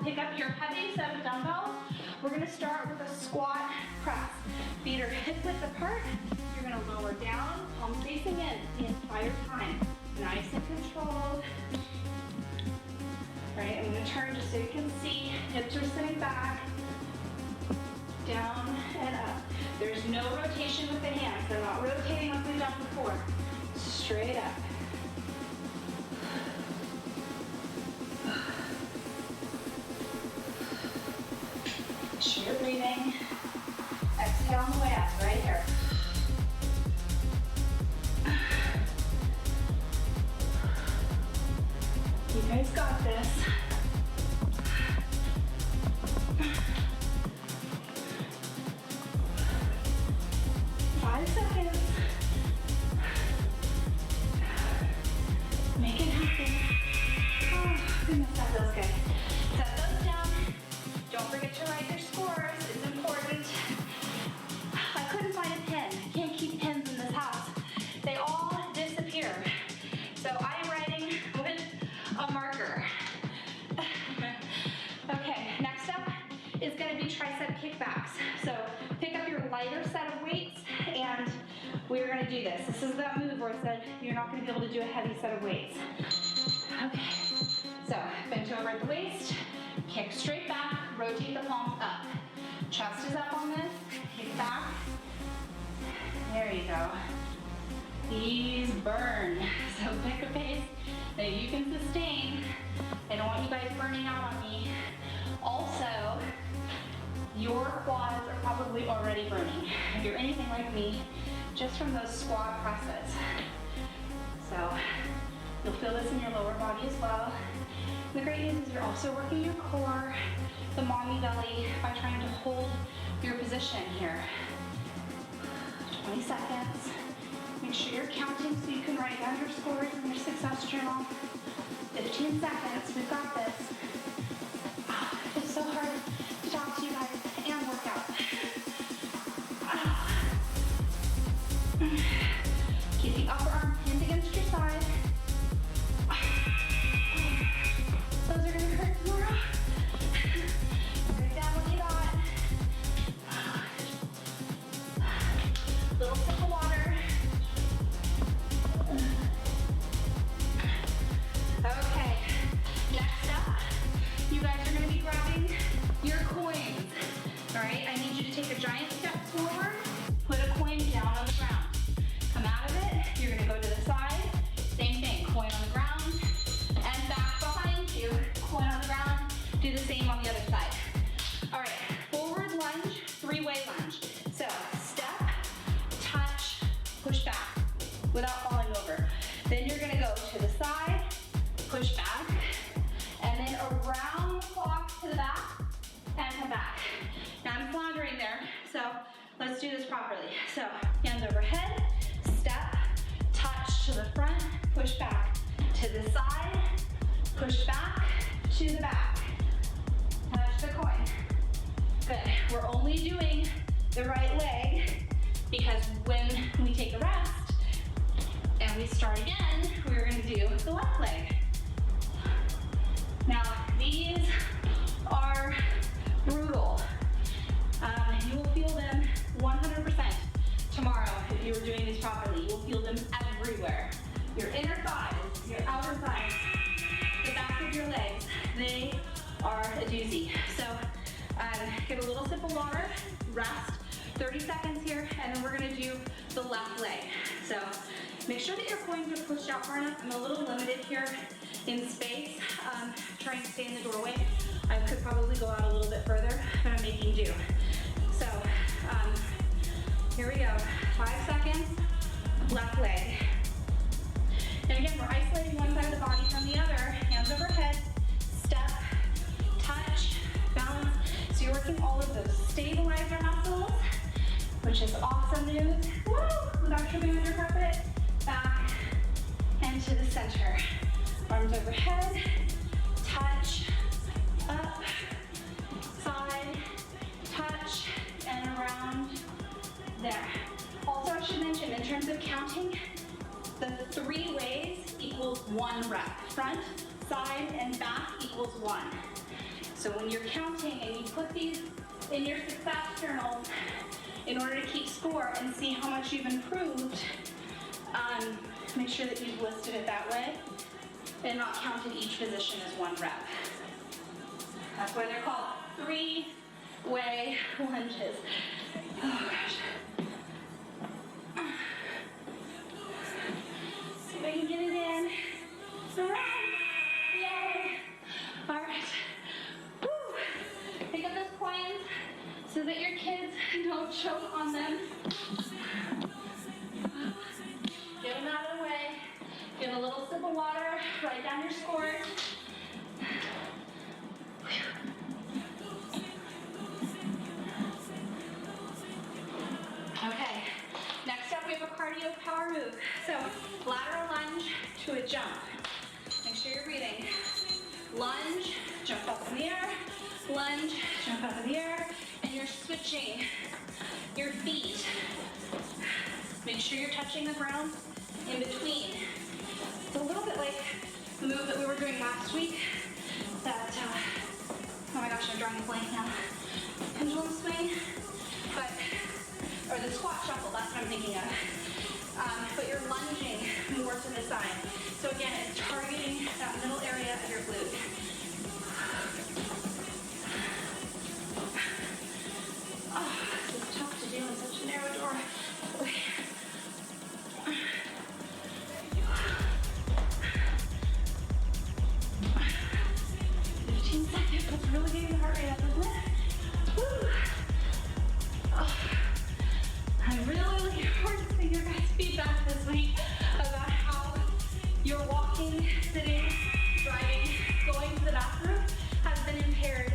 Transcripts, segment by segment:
pick up your heavy set of dumbbells. We're gonna start with a squat press. Feet are hip width apart. You're gonna lower down, palms facing in the entire time. Nice and controlled. All right, I'm gonna turn just so you can see. Hips are sitting back, down and up. There's no rotation with the hands. They're not rotating like we've done before. Straight up. Make sure you're breathing. Exhale on the way up, right here. You guys got this. 5 seconds. Make it happen. Oh, goodness, that feels good. Set those down. Don't forget to write your scores. It's important. I couldn't find a pen. I can't keep pens in this house. They all disappear. So I'm writing with a marker. Okay, next up is going to be tricep kickbacks. So pick up your lighter set of weights and we're going to do this. This is that move where it said you're not going to be able to do a heavy set of weights. Okay, so bend over at the waist, kick straight back, rotate the palms up. Chest is up on this, kick back. There you go. These burn. So pick a pace that you can sustain. I don't want you guys burning out on me. Also, your quads are probably already burning. If you're anything like me, just from those squat presses. So you'll feel this in your lower body as well. The great news is you're also working your core, the mommy belly, by trying to hold your position here. 20 seconds. Make sure you're counting so you can write down your scores in your success journal. 15 seconds, we've got this. It's so hard to talk to you guys and work out. Keep the upper arm pinned against your side. Those are gonna hurt tomorrow. Write down what you got. Little sip of water. Okay, next up, you guys are gonna be grabbing your coins. All right, I need you to take a giant step forward, put a coin down on the ground. Come out of it, you're gonna go to the side, same thing, coin on the ground, and back behind you, coin on the ground, do the same on the other side. All right, forward lunge, 3-way lunge. So step, touch, push back without falling over. Then you're gonna go to the side, push back, and then around the clock to the back, and come back. Now I'm floundering there, so let's do this properly. So hands overhead, step, touch to the front, push back to the side, push back to the back, touch the coin. Good, we're only doing the right leg because when we take a rest and we start again, we're gonna do the left leg. Now, these are brutal. You will feel them 100% tomorrow if you were doing these properly. You will feel them everywhere. Your inner thighs, your outer thighs, the back of your legs, they are a doozy. So get a little sip of water, rest, 30 seconds here, and then we're gonna do the left leg. So make sure that your coins are pushed out far enough. I'm a little limited here in space, trying to stay in the doorway. I could probably go out a little bit further, but I'm making do. So here we go, 5 seconds, left leg. And again, we're isolating one side of the body from the other, hands overhead, step, touch, balance. So you're working all of those stabilizer muscles, which is awesome news. Woo! Without tripping on your carpet, back and to the center. Arms overhead, touch, up, side, touch, and around there. Also, I should mention, in terms of counting, the 3 ways equals 1 rep. Front, side, and back equals 1. So when you're counting and you put these in your success journal in order to keep score and see how much you've improved, make sure that you've listed it that way and not counted each position as one rep. That's why they're called three-way lunges. Oh gosh. See if I can get it in. Around. Yay. All right. Woo. Pick up those coins so that your kids don't choke on them. Get them out of the way. Give a little sip of water. Write down your scores. Okay, next up we have a cardio power move. So lateral lunge to a jump. Make sure you're breathing. Lunge, jump up in the air. Lunge, jump up in the air. And you're switching your feet. Make sure you're touching the ground in between. It's a little bit like the move that we were doing last week. That, oh my gosh, I'm drawing a blank now. Pendulum swing, or the squat shuffle, that's what I'm thinking of. But you're lunging more to the side. So again, it's targeting that middle area of your glute. Oh, this is tough to do in such a narrow door. Okay. 15 seconds, that's really getting the heart rate up, isn't it? Woo. Oh. I'm really looking forward to seeing your guys' feedback this week about how your walking, sitting, driving, going to the bathroom has been impaired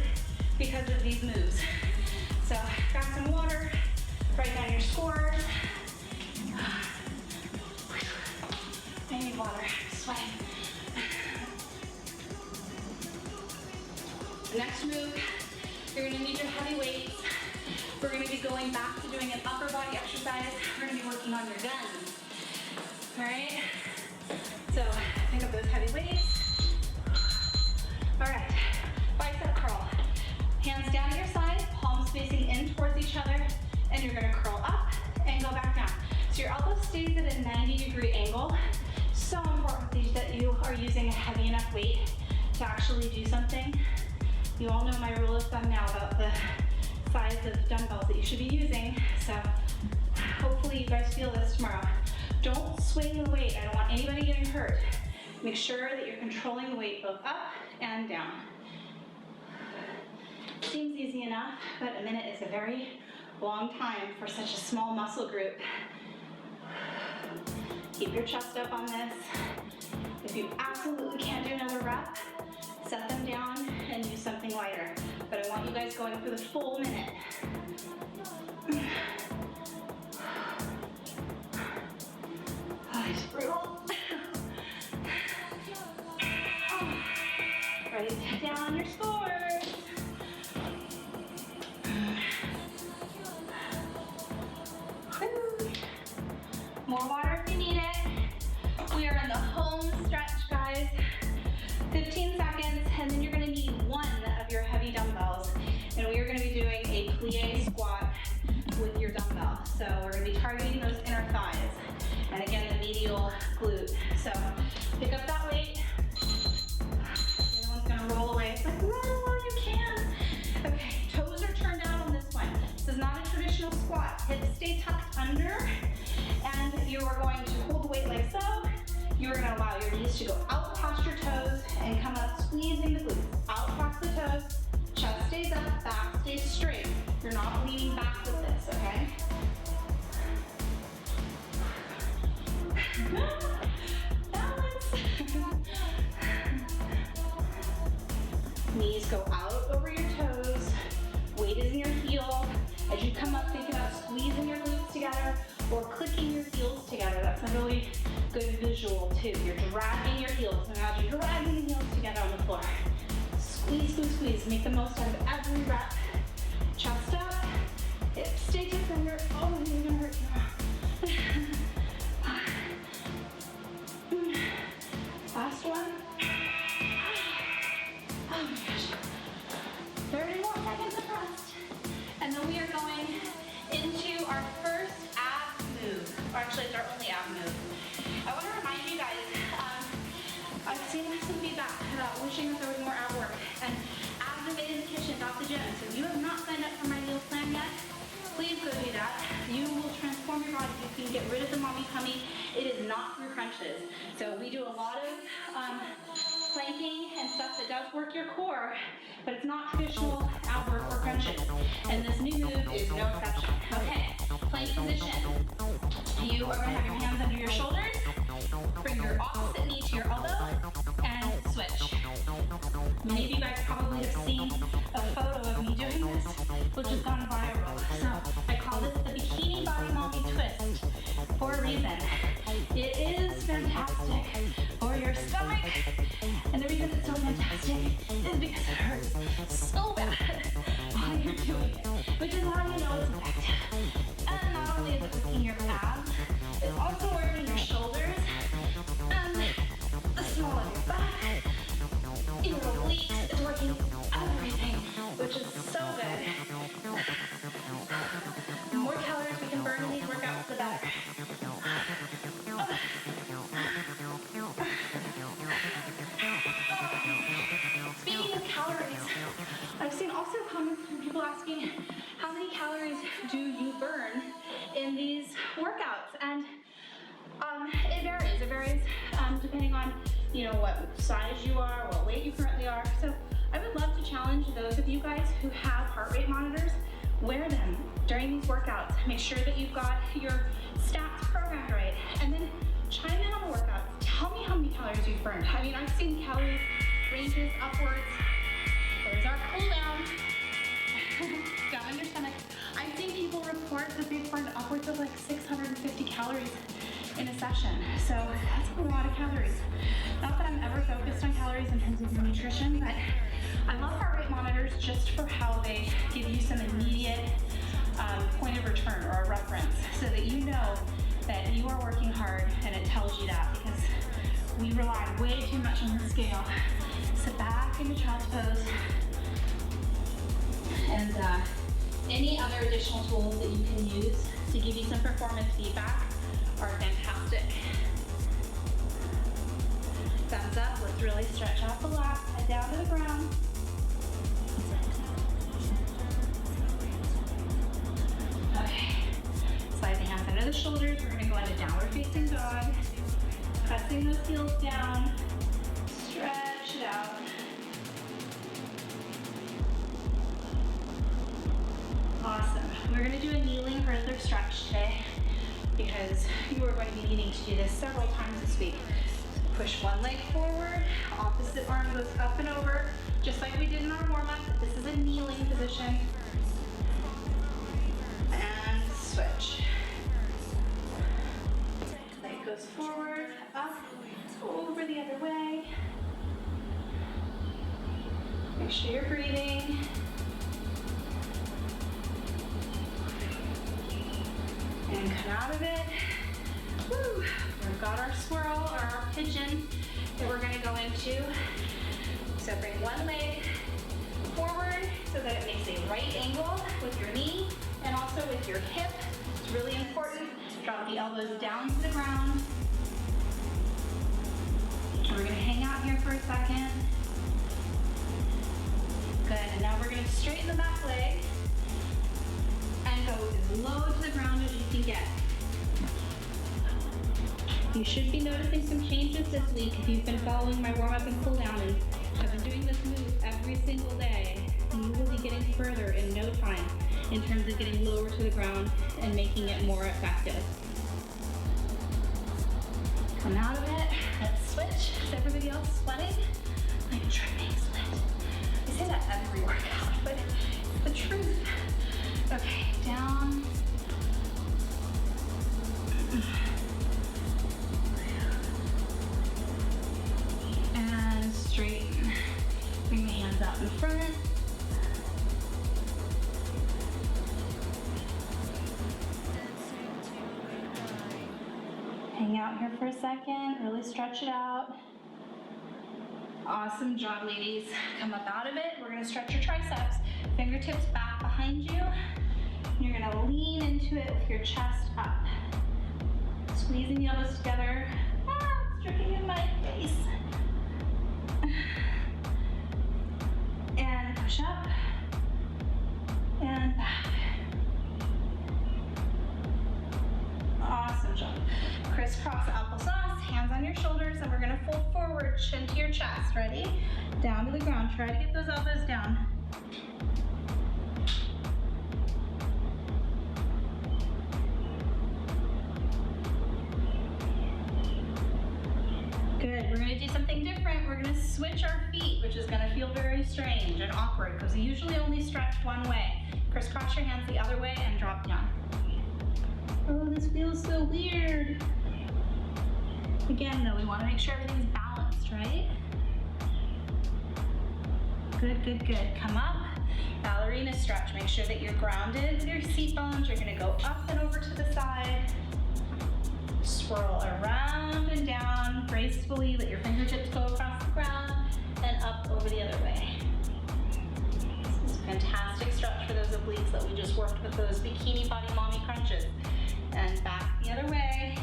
because of these moves. So grab some water, write down your scores. I need water, I'm sweating. The next move, you're gonna need your heavy weights. We're gonna be going back to doing an upper body exercise. We're gonna be working on your guns. All right? So pick up those heavy weights. All right, bicep curl. Hands down at your side, palms facing in towards each other, and you're gonna curl up and go back down. So your elbow stays at a 90-degree angle. So important that you are using a heavy enough weight to actually do something. You all know my rule of thumb now about the size of dumbbells that you should be using. So hopefully you guys feel this tomorrow. Don't swing the weight. I don't want anybody getting hurt. Make sure that you're controlling the weight both up and down. Seems easy enough, but a minute is a very long time for such a small muscle group. Keep your chest up on this. If you absolutely can't do another rep, set them down and use something lighter. But I want you guys going for the full minute. Oh, it's brutal. Write down your scores. More water if you need it. We are in the home stretch, guys. 15 seconds, and then you're gonna need one of your heavy dumbbells. And we are gonna be doing a plie squat with your dumbbell. So we're gonna be targeting those inner thighs. And again, the medial glute. So pick up that weight. The other one's gonna roll away. It's like, run while you can. Okay, toes are turned down on this one. This is not a traditional squat. Hips stay tucked under, and you are going to hold the weight like so. You're gonna allow your knees to go out past your toes and come up, squeezing the glutes. Out past the toes, chest stays up, back stays straight. You're not leaning back with this, okay? Balance. Knees go out over your toes. Weight is in your heel. As you come up, think about squeezing your glutes together or clicking your heels together. That's a really good visual too. You're dragging your heels. Imagine dragging the heels together on the floor. Squeeze, squeeze, squeeze. Make the most out of every rep. Chest up. Hips stay tucked under. Oh, this is gonna hurt you. Last one. Oh my gosh. we are going into our first ab move. Or actually, it's our only ab move. I want to remind you guys, I've seen some feedback about wishing that there was more ab work. And abs are made in the kitchen, not the gym. So if you have not signed up for my meal plan yet, please go do that. You will transform your body. You can get rid of the mommy tummy. It is not through crunches. So we do a lot of planking and stuff that does work your core, but it's not traditional ab work or crunches. And this new move is no exception. Okay, plank position. You are going to have your hands under your shoulders. Bring your opposite knee to your elbow and switch. Many of you guys probably have seen a photo of me doing this, which has gone viral. So I call this the bikini body mommy twist for a reason. It is fantastic for your stomach, and the reason it's so fantastic is because it hurts so bad while you're doing it, which is how you know it's effective. And not only is it working your abs, it's also working your shoulders and the small of your back, your obliques. It's working everything, which is so good. The more calories we can burn in these workouts, the better. Speaking of calories, I've seen also comments from people asking how many calories do you burn in these workouts, and it varies. It varies depending on what size you are, what weight you currently are. So I would love to challenge those of you guys who have heart rate monitors. Wear them during these workouts. Make sure that you've got your stats programmed right, and then chime in on the workouts. Tell me how many calories you've burned. I mean, I've seen calorie ranges upwards. There's our cool down. Down in your stomach. I've seen people report that they've burned upwards of like 650 calories in a session. So that's a lot of calories. Not that I'm ever focused on calories in terms of your nutrition, but I love heart rate monitors just for how they give you some immediate point of return or a reference, so that you know that you are working hard, and it tells you that, because we rely way too much on the scale. Sit back into child's pose, and any other additional tools that you can use to give you some performance feedback are fantastic. Thumbs up, let's really stretch out the lap, head down to the ground. Okay, slide the hands under the shoulders. We're gonna go into downward facing dog. Pressing those heels down, stretch it out. Awesome. We're gonna do a kneeling further stretch today, because you are going to be needing to do this several times this week. Push one leg forward, opposite arm goes up and over, just like we did in our warm-up. This is a kneeling position. And switch. Leg goes forward, up, over the other way. Make sure you're breathing. And come out of it. Woo. We've got our swirl or our pigeon that we're gonna go into. So bring one leg forward so that it makes a right angle with your knee and also with your hip. It's really important. Drop the elbows down to the ground. And we're gonna hang out here for a second. Good, and now we're gonna straighten the back leg and go as low to the ground as you can get. You should be noticing some changes this week if you've been following my warm-up and cool down and have been doing this move every single day. You will be getting further in no time in terms of getting lower to the ground and making it more effective. Come out of it. Let's switch. Is everybody else sweating? I'm dripping sweat. I say that every workout, but it's the truth. Okay, down. And straighten. Bring the hands out in front. Hang out here for a second, really stretch it out. Awesome job, ladies. Come up out of it. We're gonna stretch your triceps. Fingertips back behind you. You're gonna lean into it with your chest up. Squeezing the elbows together. It's dripping in my face. And push up. And back. Awesome job. Crisscross applesauce, hands on your shoulders, and we're gonna fold forward, chin to your chest. Ready? Down to the ground. Try to get those elbows down. Good. We're gonna do something different. We're gonna switch our feet, which is gonna feel very strange and awkward because we usually only stretch one way. Crisscross your hands the other way and drop down. Oh, this feels so weird. Again, though, we want to make sure everything's balanced, right? Good, good, good. Come up. Ballerina stretch. Make sure that you're grounded with your seat bones. You're going to go up and over to the side. Swirl around and down gracefully. Let your fingertips go across the ground and up over the other way. This is a fantastic stretch for those obliques that we just worked with, those bikini body mommy crunches. And back the other way.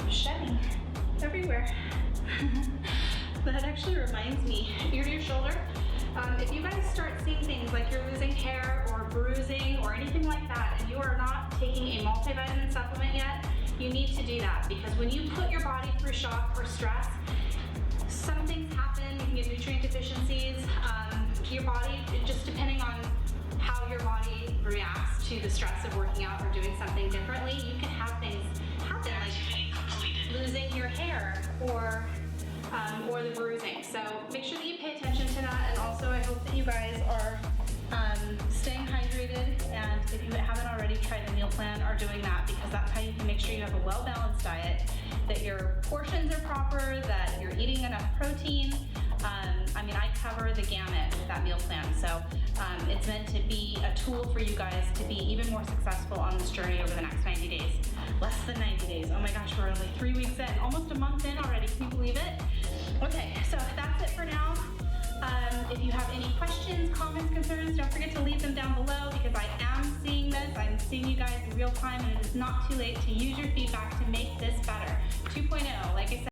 Shedding everywhere. That actually reminds me, ear to your shoulder. If you guys start seeing things like you're losing hair or bruising or anything like that, and you are not taking a multivitamin supplement yet, you need to do that, because when you put your body through shock or stress, some things happen. You can get nutrient deficiencies. Your body, just depending on how your body reacts to the stress of working out or doing something differently, you can have things happen, like losing your hair or the bruising. So make sure that you pay attention to that, and also I hope that you guys are staying hydrated, and if you haven't already tried the meal plan, are doing that, because that's how you can make sure you have a well-balanced diet, that your portions are proper, that you're eating enough protein. I mean, I cover the gamut with that meal plan, so it's meant to be a tool for you guys to be even more successful on this journey over the next 90 days. Less than 90 days. Oh my gosh, we're only 3 weeks in, almost a month in already. Can you believe it? Okay, so that's it for now. If you have any questions, comments, concerns, don't forget to leave them down below, because I am seeing this. I'm seeing you guys in real time, and it is not too late to use your feedback to make this better. 2.0, like I said.